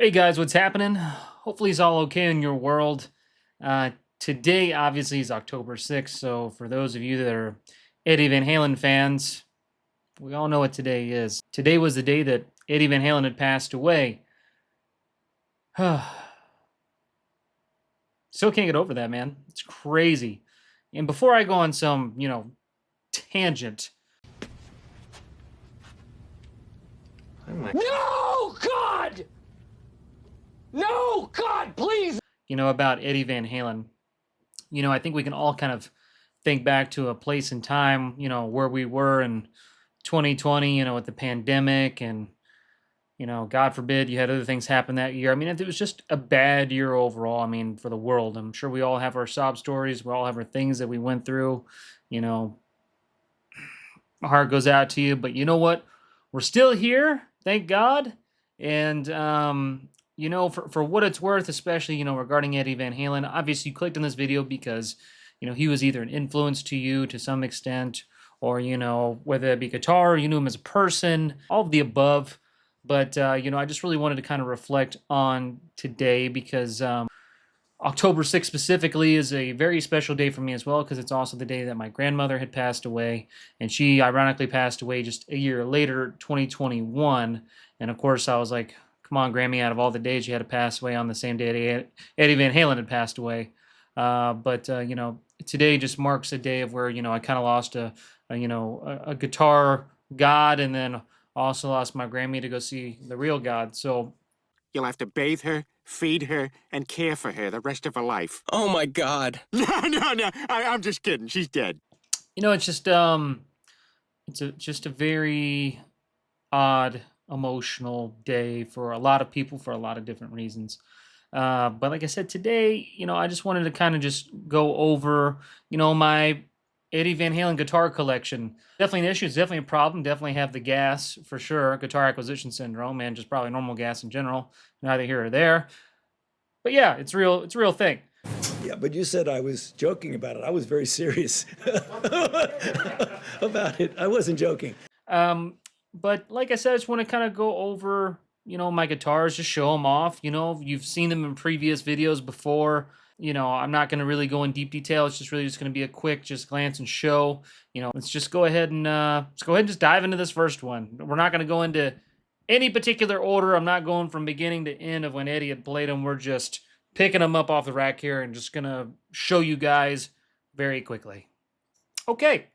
Hey guys, what's happening? Hopefully it's all okay in your world. Today, obviously, is October 6th, so for those of you that are Eddie Van Halen fans, we all know what today is. Today was the day that Eddie Van Halen had passed away. Still can't get over that, man. It's crazy. And before I go on some, tangent. No, God! No, God, please! About Eddie Van Halen. I think we can all kind of think back to a place in time, where we were in 2020, with the pandemic and, God forbid you had other things happen that year. I mean, it was just a bad year overall. I mean, for the world. I'm sure we all have our sob stories. We all have our things that we went through. My heart goes out to you, but you know what? We're still here, thank God. And, for what it's worth, especially, regarding Eddie Van Halen, obviously you clicked on this video because, he was either an influence to you to some extent, or, whether it be guitar, or you knew him as a person, all of the above. But, I just really wanted to kind of reflect on today because October 6th specifically is a very special day for me as well because it's also the day that my grandmother had passed away, and she ironically passed away just a year later, 2021. And of course, I was like, come on, Grammy, out of all the days you had to pass away on the same day Eddie Van Halen had passed away. But today just marks a day of where, I kind of lost a guitar god, and then also lost my Grammy to go see the real god. So you'll have to bathe her, feed her, and care for her the rest of her life. Oh my God. No, I'm just kidding. She's dead. It's just just a very odd, emotional day for a lot of people for a lot of different reasons. But like I said, today, I just wanted to kind of just go over, my Eddie Van Halen guitar collection. Definitely an issue. It's definitely a problem. Definitely have the gas for sure. Guitar acquisition syndrome, and just probably normal gas in general. Neither here or there. But yeah, it's real. It's a real thing. Yeah, but you said I was joking about it. I was very serious about it. I wasn't joking. But like I said, I just want to kind of go over, my guitars, just show them off. You've seen them in previous videos before. I'm not going to really go in deep detail. It's just really just going to be a quick just glance and show. Let's just go ahead and just dive into this first one. We're not going to go into any particular order. I'm not going from beginning to end of when Eddie had played them. We're just picking them up off the rack here and just going to show you guys very quickly. Okay,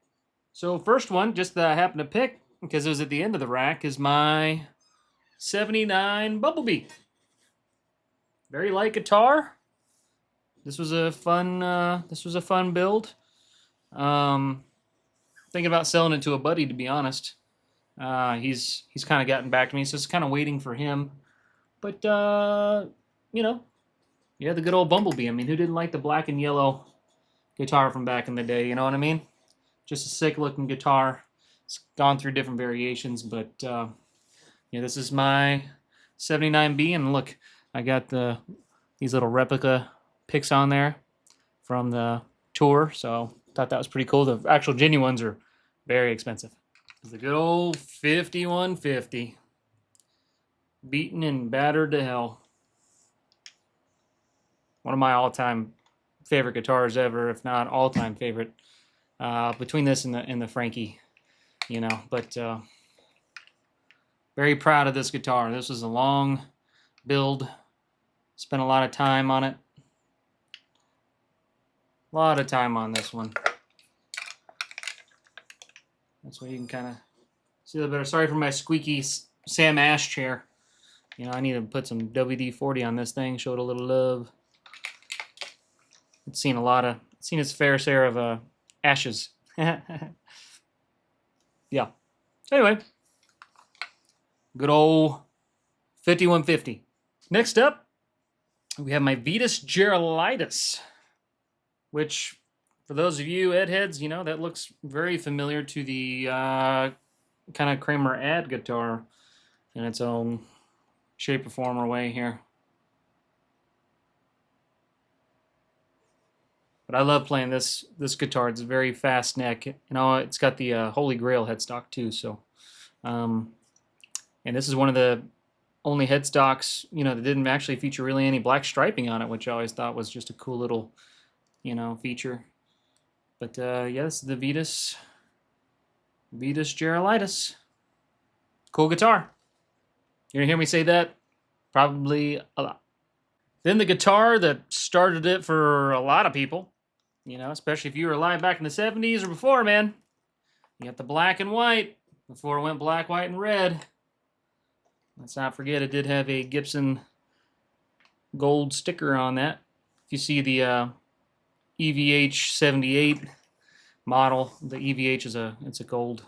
so first one, just that I happened to pick because it was at the end of the rack, is my 79 Bumblebee. Very light guitar. This was a fun build. Thinking about selling it to a buddy, to be honest. He's kind of gotten back to me, so it's kind of waiting for him. But yeah, the good old Bumblebee. I mean, who didn't like the black and yellow guitar from back in the day? You know what I mean? Just a sick looking guitar. It's gone through different variations, but this is my 79B, and look, I got these little replica picks on there from the tour, so thought that was pretty cool. The actual genuine ones are very expensive. It's the good old 5150, beaten and battered to hell. One of my all-time favorite guitars ever, if not all-time favorite. Between this and the Frankie, but very proud of this guitar. This was a long build. Spent a lot of time on it. A lot of time on this one. That's why you can kind of see a little better. Sorry for my squeaky Sam Ash chair. I need to put some WD-40 on this thing. Show it a little love. It's seen its fair share of ashes. Yeah. Anyway, good old 5150. Next up, we have my Vetus Gerolitis, which, for those of you Ed heads, that looks very familiar to the kind of Kramer ad guitar in its own shape or form or way here. But I love playing this guitar. It's a very fast neck. It's got the Holy Grail headstock too. So, and this is one of the only headstocks, you know, that didn't actually feature really any black striping on it, which I always thought was just a cool little, you know, feature. But yeah, this is the Vetus Gerolitis. Cool guitar. You're gonna hear me say that probably a lot. Then the guitar that started it for a lot of people, you know, especially if you were alive back in the 70s or before, man. You got the black and white before it went black, white, and red. Let's not forget it did have a Gibson gold sticker on that. If you see the EVH 78 model, the EVH is it's a gold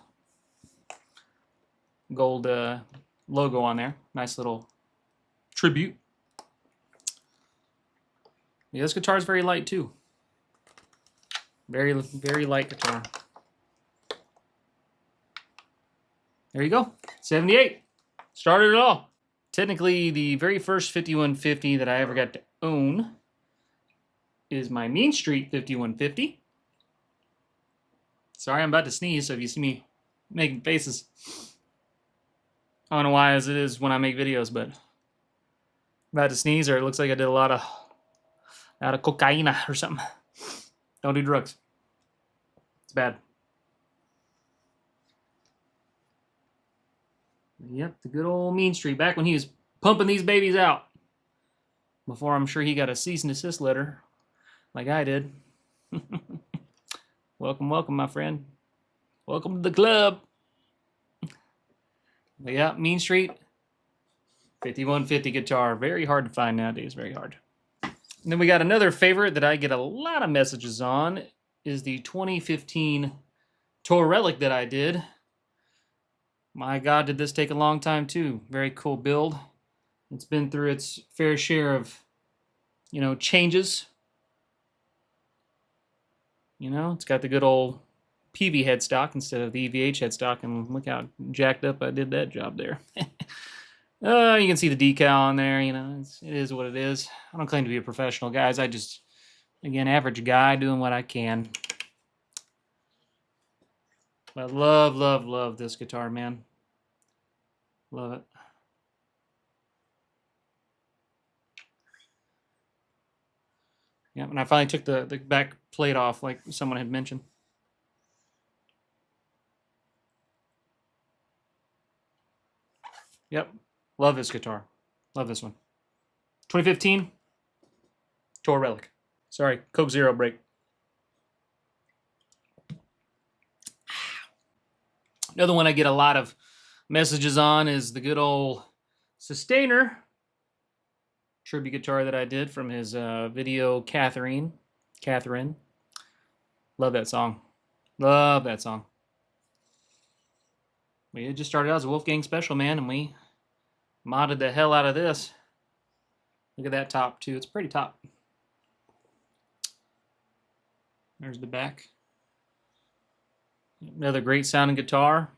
logo on there. Nice little tribute. Yeah, this guitar is very light too. Very, very light guitar. There you go. 78. Started it all. Technically, the very first 5150 that I ever got to own is my Mean Street 5150. Sorry, I'm about to sneeze, so if you see me making faces, I don't know why, as it is when I make videos, but I'm about to sneeze, or it looks like I did a lot of cocaine or something. Don't do drugs. It's bad. Yep, the good old Mean Street, back when he was pumping these babies out. Before I'm sure he got a cease and desist letter, like I did. Welcome, welcome, my friend. Welcome to the club. But yeah, Mean Street, 5150 guitar. Very hard to find nowadays, very hard. And then we got another favorite that I get a lot of messages on, is the 2015 Tour Relic that I did. My God, did this take a long time too. Very cool build. It's been through its fair share of, you know, changes. You know, it's got the good old PV headstock instead of the EVH headstock, and look how jacked up I did that job there. You can see the decal on there, you know, it is what it is. I don't claim to be a professional, guys. I just, again, average guy doing what I can. But love, love, love this guitar, man. Love it. Yeah, and I finally took the back plate off, like someone had mentioned. Yep, love this guitar. Love this one. 2015 Tour Relic. Sorry, Coke Zero break. Another one I get a lot of messages on is the good old Sustainer tribute guitar that I did from his video Catherine. Love that song. Love that song. We just started out as a Wolfgang special, man, and we modded the hell out of this. Look at that top too. It's a pretty top. There's the back. Another great sounding guitar.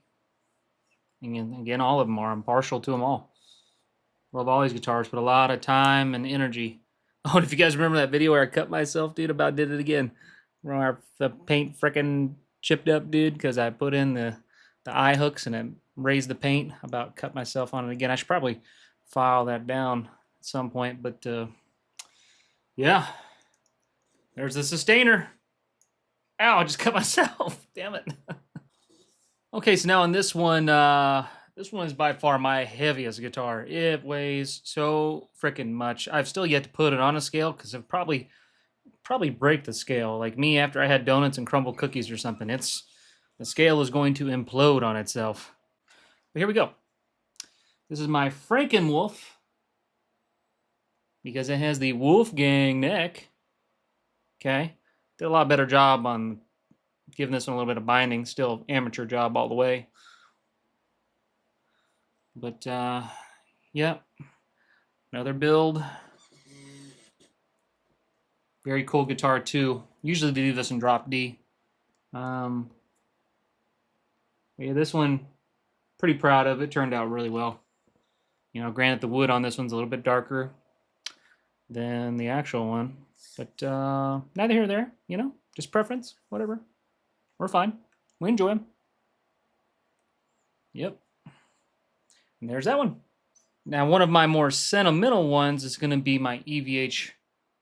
And again, all of them are. I'm partial to them all. Love all these guitars. Put a lot of time and energy. Oh, and if you guys remember that video where I cut myself, dude, about did it again. Where the paint frickin' chipped up, dude, because I put in the eye hooks and it raised the paint. About cut myself on it again. I should probably file that down at some point. But yeah, there's the Sustainer. Ow, I just cut myself. Damn it. Okay, so now on this one is by far my heaviest guitar. It weighs so freaking much. I've still yet to put it on a scale because I've probably break the scale. Like me after I had donuts and crumble cookies or something. The scale is going to implode on itself. But here we go. This is my Frankenwolf because it has the Wolfgang neck. Okay. Did a lot better job on giving this one a little bit of binding. Still amateur job all the way. But, yeah. Another build. Very cool guitar, too. Usually they do this in drop D. Yeah, this one, pretty proud of it. Turned out really well. You know, granted the wood on this one's a little bit darker than the actual one. But neither here nor there, you know. Just preference, whatever. We're fine. We enjoy them. Yep. And there's that one. Now, one of my more sentimental ones is going to be my EVH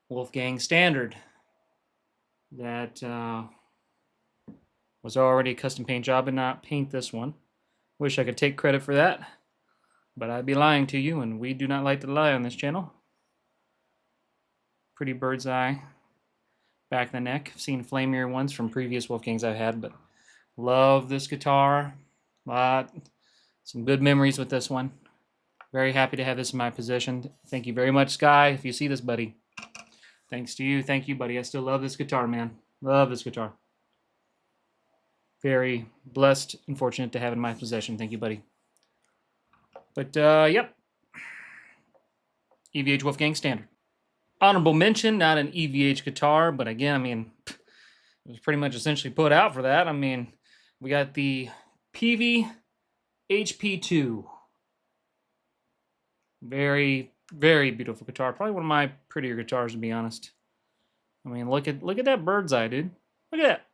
Wolfgang Standard. That was already a custom paint job, and not paint this one. Wish I could take credit for that, but I'd be lying to you, and we do not like to lie on this channel. Pretty bird's eye back of the neck. I've seen flamier ones from previous Wolfgangs I've had, but love this guitar. Some good memories with this one. Very happy to have this in my possession. Thank you very much, Sky, if you see this, buddy. Thanks to you. Thank you, buddy. I still love this guitar, man. Love this guitar. Very blessed and fortunate to have it in my possession. Thank you, buddy. But, yep. EVH Wolfgang Standard. Honorable mention, not an EVH guitar, but again, I mean, it was pretty much essentially put out for that. I mean, we got the EVH2. Very, very beautiful guitar. Probably one of my prettier guitars, to be honest. I mean, look at that bird's eye, dude. Look at that.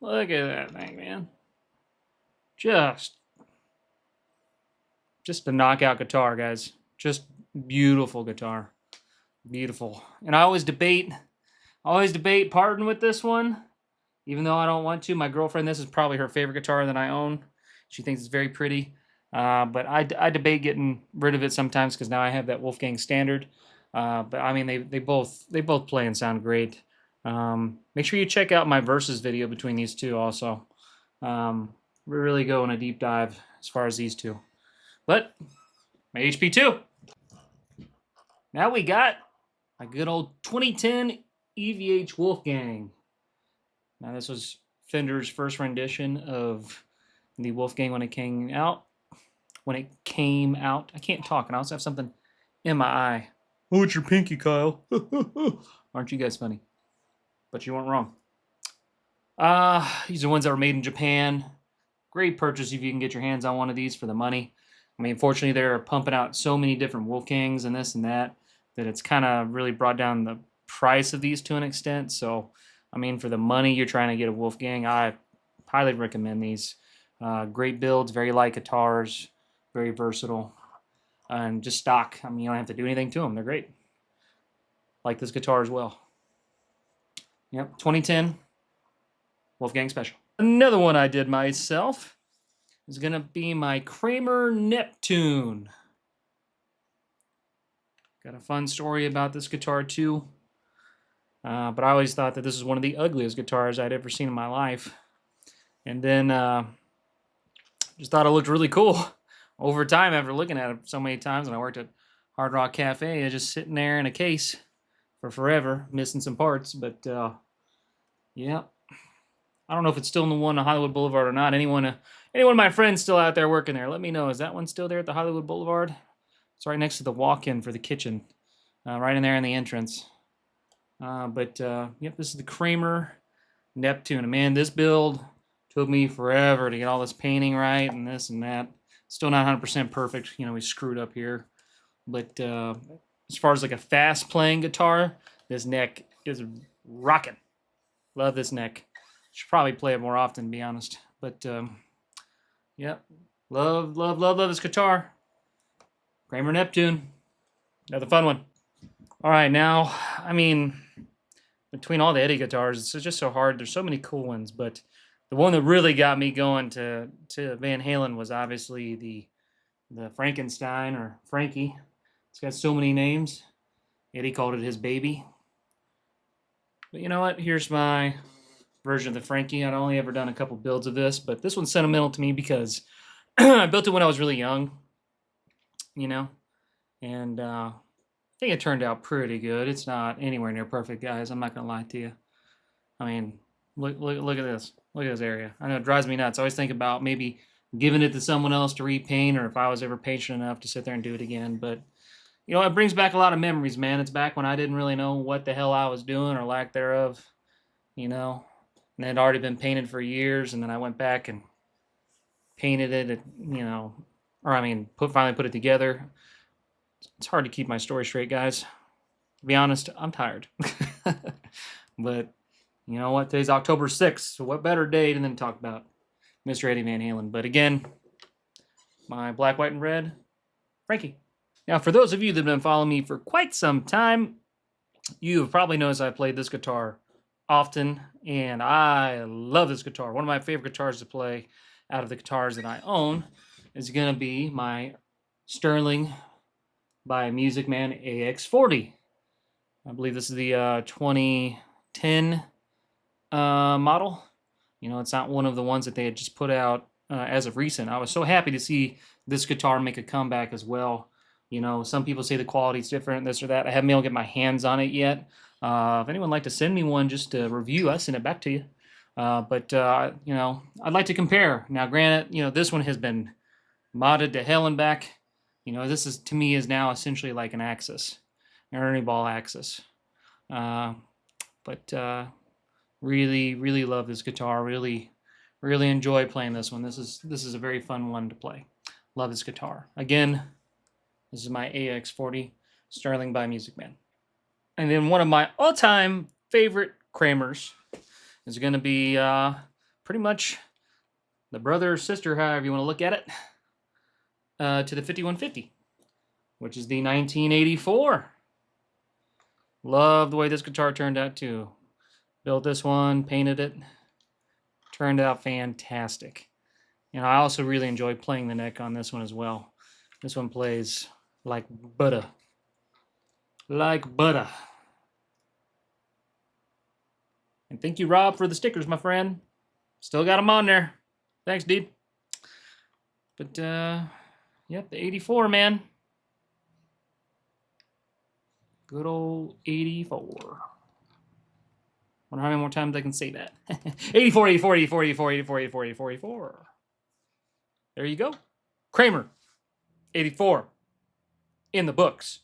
Look at that thing, man. Just a knockout guitar, guys. Just beautiful guitar. Beautiful. And I always debate parting with this one, even though I don't want to. My girlfriend, this is probably her favorite guitar that I own. She thinks it's very pretty. But I debate getting rid of it sometimes because now I have that Wolfgang Standard. But I mean, they both play and sound great. Make sure you check out my versus video between these two also. We're really going a deep dive as far as these two. But my HP2. Now we got a good old 2010 EVH Wolfgang. Now this was Fender's first rendition of the Wolfgang when it came out. I can't talk, and I also have something in my eye. Oh, it's your pinky, Kyle. Aren't you guys funny? But you weren't wrong. These are ones that were made in Japan. Great purchase if you can get your hands on one of these for the money. I mean, fortunately, they're pumping out so many different Wolfgangs and this and that it's kind of really brought down the price of these to an extent. So, I mean, for the money you're trying to get a Wolfgang, I highly recommend these. Great builds, very light guitars, very versatile, and just stock. I mean, you don't have to do anything to them. They're great. Like this guitar as well. Yep, 2010 Wolfgang Special. Another one I did myself is going to be my Kramer Neptune. Got a fun story about this guitar too. But I always thought that this is one of the ugliest guitars I'd ever seen in my life. And then just thought it looked really cool. Over time, after looking at it so many times, and I worked at Hard Rock Cafe, it's just sitting there in a case for forever, missing some parts. But yeah, I don't know if it's still in the one on Hollywood Boulevard or not. Anyone of my friends still out there working there, let me know. Is that one still there at the Hollywood Boulevard? It's right next to the walk-in for the kitchen, right in there in the entrance. Yep, this is the Kramer Neptune. And man, this build took me forever to get all this painting right and this and that. Still not 100% perfect. You know, we screwed up here. But as far as like a fast-playing guitar, this neck is rocking. Love this neck. Should probably play it more often, to be honest. But, yep. Love this guitar. Kramer Neptune. Another fun one. All right, now, I mean, between all the Eddie guitars, it's just so hard. There's so many cool ones, but the one that really got me going to Van Halen was obviously the Frankenstein, or Frankie. It's got so many names. Eddie called it his baby. But you know what? Here's my version of the Frankie. I'd only ever done a couple builds of this, but this one's sentimental to me because I built it when I was really young, you know, and I think it turned out pretty good. It's not anywhere near perfect, guys. I'm not going to lie to you. I mean, look at this. Look at this area. I know it drives me nuts. I always think about maybe giving it to someone else to repaint, or if I was ever patient enough to sit there and do it again. But, you know, it brings back a lot of memories, man. It's back when I didn't really know what the hell I was doing, or lack thereof, you know. And it had already been painted for years, and then I went back and painted it, you know, or I mean, finally put it together. It's hard to keep my story straight, guys. To be honest, I'm tired. But you know what? Today's October 6th, so what better day than talk about Mr. Eddie Van Halen? But again, my black, white, and red Frankie. Now, for those of you that have been following me for quite some time, you have probably noticed I played this guitar often, and I love this guitar. One of my favorite guitars to play out of the guitars that I own is going to be my Sterling by Music Man AX40. I believe this is the 2010 model. You know, it's not one of the ones that they had just put out as of recent. I was so happy to see this guitar make a comeback as well. You know, some people say the quality's different, this or that. I haven't been able to get my hands on it yet. If anyone would like to send me one just to review, I'll send it back to you. You know, I'd like to compare. Now, granted, you know, this one has been modded to hell and back. You know, this is, to me, is now essentially like an Axis, an Ernie Ball Axis. Really, really love this guitar. Really, really enjoy playing this one. This is a very fun one to play. Love this guitar. Again, this is my AX40 Sterling by Music Man. And then one of my all-time favorite Kramers is going to be pretty much the brother or sister, however you want to look at it, to the 5150, which is the 1984. Love the way this guitar turned out too. Built this one, painted it, turned out fantastic. And I also really enjoy playing the neck on this one as well. This one plays like butter. Like butter. And thank you, Rob, for the stickers, my friend. Still got them on there. Thanks, dude. But, yep, the 84, man. Good old 84. Wonder how many more times I can say that. 84, 84, 84, 84, 84, 84, 84, 84. There you go. Kramer, 84. In the books.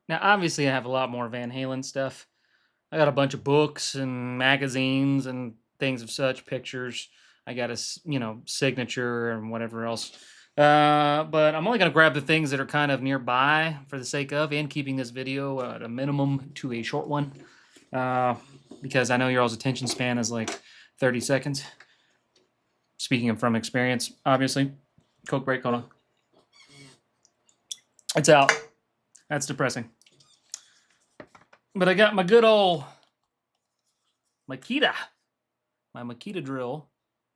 Now, obviously, I have a lot more Van Halen stuff. I got a bunch of books and magazines and things of such, pictures. I got a, you know, signature and whatever else. But I'm only going to grab the things that are kind of nearby for the sake of, and keeping this video at a minimum to a short one. Because I know your all's attention span is like 30 seconds. Speaking from experience, obviously. Coke break, hold on. It's out. That's depressing. But I got my good old Makita. My Makita drill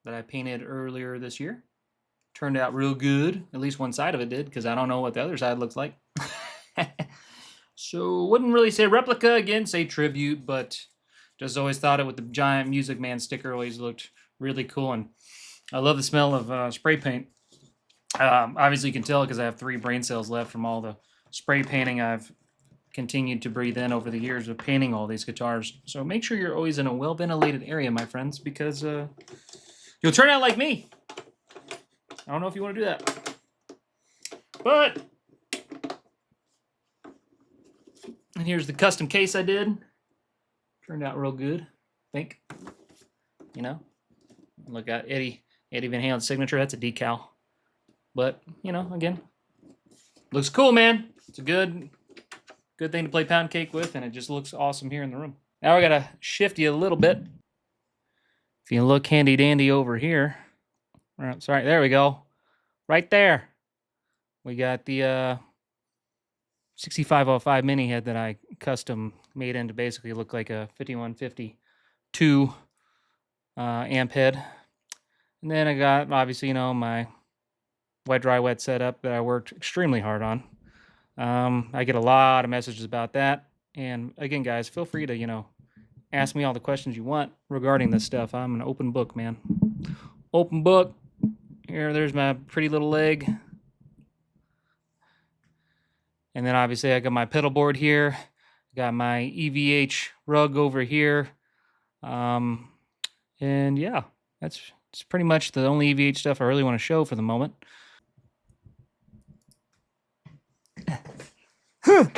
that I painted earlier this year. Turned out real good. At least one side of it did, because I don't know what the other side looks like. So, wouldn't really say replica, again, say tribute, but just always thought it with the giant Music Man sticker always looked really cool. And I love the smell of spray paint. Obviously, you can tell because I have 3 brain cells left from all the spray painting I've continued to breathe in over the years of painting all these guitars. So make sure you're always in a well-ventilated area, my friends, because you'll turn out like me. I don't know if you want to do that. But, and here's the custom case I did. Turned out real good, I think. You know, look at Eddie Van Halen's signature. That's a decal. But, you know, again, looks cool, man. It's a good thing to play pound cake with, and it just looks awesome here in the room. Now I gotta shift you a little bit. If you look handy dandy over here, sorry, there we go. Right there, we got the 6505 mini head that I custom made into basically look like a 5152 amp head. And then I got, obviously, you know, my wet, dry, wet setup that I worked extremely hard on. I get a lot of messages about that. And again, guys, feel free to, you know, ask me all the questions you want regarding this stuff. I'm an open book, man. Open book. There's my pretty little leg. And then obviously I got my pedal board here. Got my EVH rug over here. And yeah, that's pretty much the only EVH stuff I really want to show for the moment. You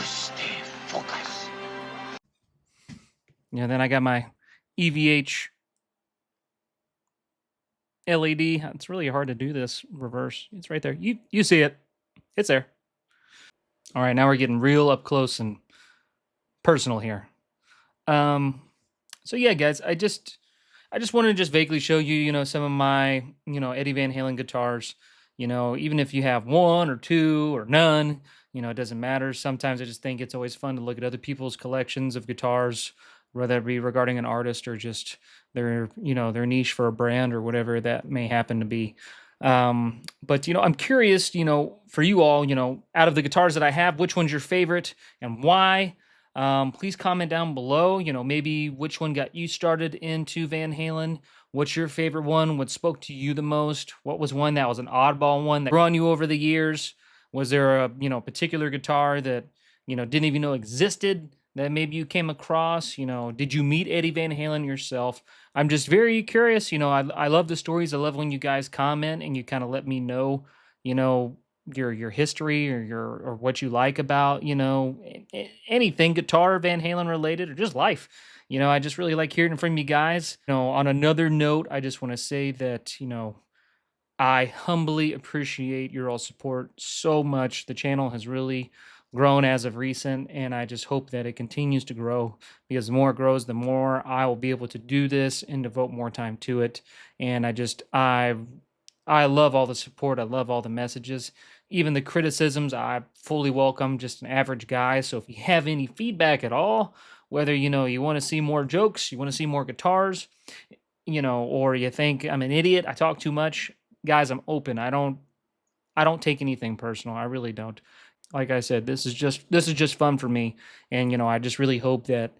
stay focused. Yeah, then I got my EVH LED. It's really hard to do this reverse. It's right there. You see it. It's there. All right, now we're getting real up close and personal here. So yeah, guys, I just wanted to just vaguely show you, some of my, Eddie Van Halen guitars. Even if you have one or two or none, it doesn't matter. Sometimes I just think it's always fun to look at other people's collections of guitars, whether it be regarding an artist or just their niche for a brand or whatever that may happen to be. But I'm curious, for you all, out of the guitars that I have, which one's your favorite and why? Please comment down below, maybe which one got you started into Van Halen. What's your favorite one? What spoke to you the most? What was one that was an oddball one that grew on you over the years? Was there a, particular guitar that, didn't even know existed that maybe you came across? Did you meet Eddie Van Halen yourself? I'm just very curious. I love the stories. I love when you guys comment and you kind of let me know, your history or what you like about, anything guitar Van Halen related or just life. I just really like hearing from you guys. On another note, I just want to say that, I humbly appreciate your all support so much. The channel has really grown as of recent, and I just hope that it continues to grow, because the more it grows, the more I will be able to do this and devote more time to it. And I love all the support. I love all the messages, even the criticisms. I fully welcome. Just an average guy. So if you have any feedback at all, whether you want to see more jokes, you want to see more guitars, or you think I'm an idiot, I talk too much, guys, I'm open. I don't take anything personal. I really don't. Like I said, this is just fun for me, and I just really hope that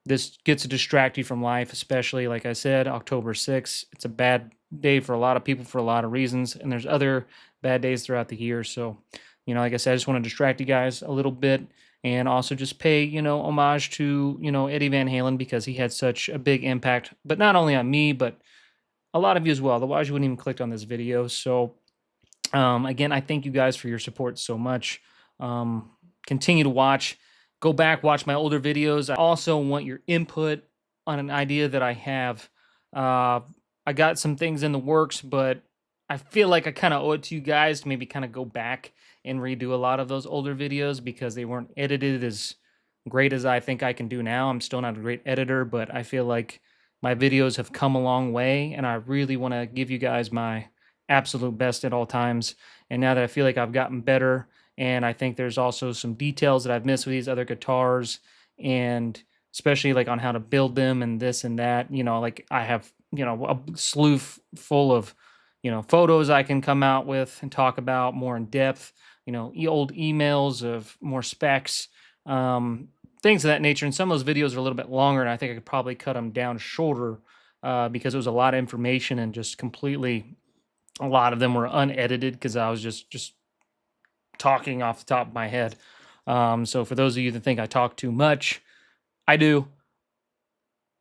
this gets to distract you from life, especially, like I said, October 6th. It's a bad day for a lot of people for a lot of reasons, and there's other bad days throughout the year. So, like I said, I just want to distract you guys a little bit, and also just pay, homage to, Eddie Van Halen, because he had such a big impact, but not only on me, but a lot of you as well. Otherwise, you wouldn't even click on this video. So, again, I thank you guys for your support so much. Continue to watch. Go back, watch my older videos. I also want your input on an idea that I have. I got some things in the works, but I feel like I kind of owe it to you guys to maybe kind of go back and redo a lot of those older videos, because they weren't edited as great as I think I can do now. I'm still not a great editor, but I feel like my videos have come a long way, and I really want to give you guys my absolute best at all times. And now that I feel like I've gotten better, and I think there's also some details that I've missed with these other guitars, and especially like on how to build them and this and that, like I have, a slew full of, photos I can come out with and talk about more in depth, old emails of more specs, things of that nature. And some of those videos are a little bit longer, and I think I could probably cut them down shorter, because it was a lot of information, and just completely, a lot of them were unedited because I was just talking off the top of my head. So for those of you that think I talk too much, I do.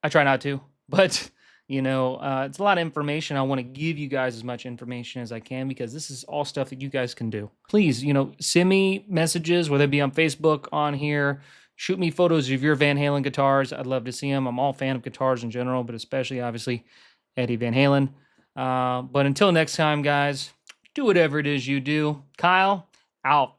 I try not to, but it's a lot of information. I want to give you guys as much information as I can, because this is all stuff that you guys can do. Please, send me messages, whether it be on Facebook, on here. Shoot me photos of your Van Halen guitars. I'd love to see them. I'm all fan of guitars in general, but especially, obviously, Eddie Van Halen. But until next time, guys, do whatever it is you do. Kyle, out.